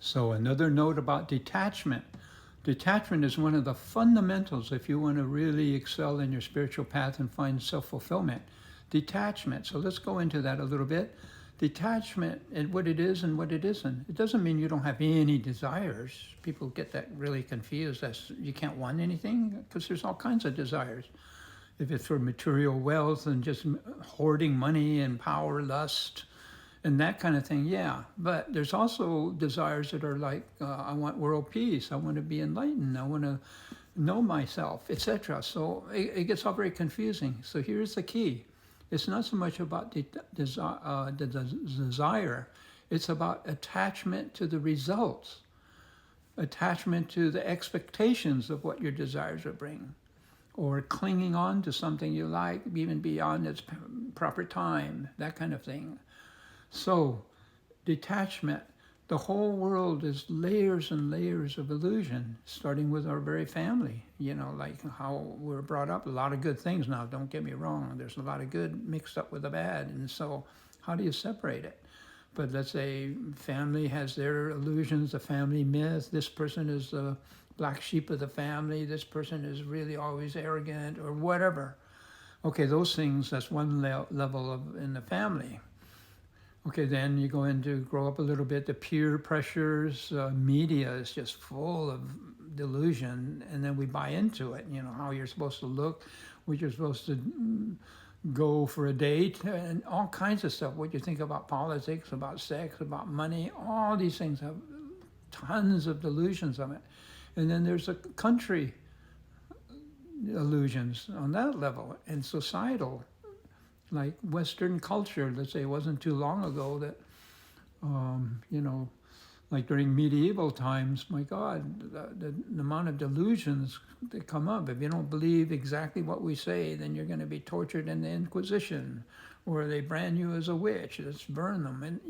So another note about detachment. Detachment is one of the fundamentals if you want to really excel in your spiritual path and find self-fulfillment. Detachment. So let's go into that a little bit. Detachment and what it is and what it isn't. It doesn't mean you don't have any desires. People get that really confused. That's, you can't want anything because there's all kinds of desires. If it's for material wealth and just hoarding money and power, lust, and that kind of thing, yeah. But there's also desires that are like, I want world peace. I want to be enlightened. I want to know myself, etc. So it gets all very confusing. So here's the key. It's not so much about the desire. It's about attachment to the results, attachment to the expectations of what your desires will bring, or clinging on to something you like, even beyond its proper time, that kind of thing. So, detachment, the whole world is layers and layers of illusion, starting with our very family, like how we're brought up. A lot of good things now, don't get me wrong. There's a lot of good mixed up with the bad. And so, how do you separate it? But let's say family has their illusions, the family myth. This person is the black sheep of the family. This person is really always arrogant or whatever. Okay, those things, that's one level of in the family. Okay, then you go into grow up a little bit, the peer pressures, media is just full of delusion, and then we buy into it, how you're supposed to look, what you're supposed to go for a date, and all kinds of stuff, what you think about politics, about sex, about money, all these things have tons of delusions of it. And then there's a country illusions on that level, and societal, like Western culture. Let's say it wasn't too long ago that, like during medieval times, my God, the amount of delusions that come up. If you don't believe exactly what we say, then you're going to be tortured in the Inquisition, or they brand you as a witch. Let's burn them. And,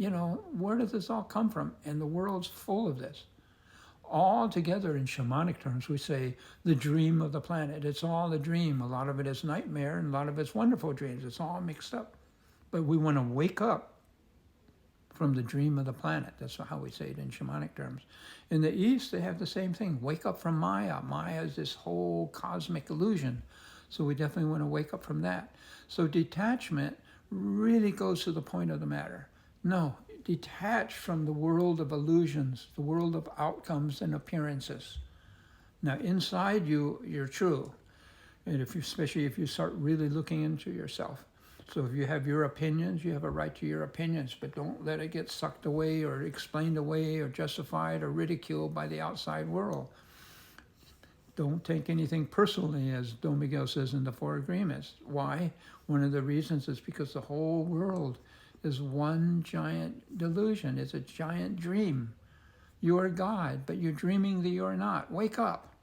where does this all come from? And the world's full of this. All together in shamanic terms, we say the dream of the planet. It's all a dream. A lot of it is nightmare, and a lot of it's wonderful dreams. It's all mixed up. But we want to wake up from the dream of the planet. That's how we say it in shamanic terms. In the East, they have the same thing. Wake up from Maya. Maya is this whole cosmic illusion. So we definitely want to wake up from that. So detachment really goes to the point of the matter. No, detach from the world of illusions, the world of outcomes and appearances. Now, inside you, you're true. And especially if you start really looking into yourself. So if you have your opinions, you have a right to your opinions, but don't let it get sucked away or explained away or justified or ridiculed by the outside world. Don't take anything personally, as Don Miguel says in the Four Agreements. Why? One of the reasons is because the whole world is one giant delusion. It's a giant dream. You are God, but you're dreaming that you're not. Wake up.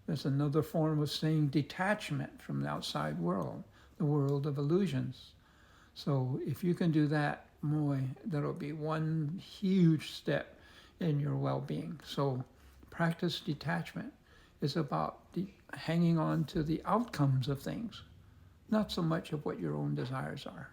That's another form of saying detachment from the outside world, the world of illusions. So if you can do that, boy, that'll be one huge step in your well-being. So practice detachment. It's about hanging on to the outcomes of things, not so much of what your own desires are.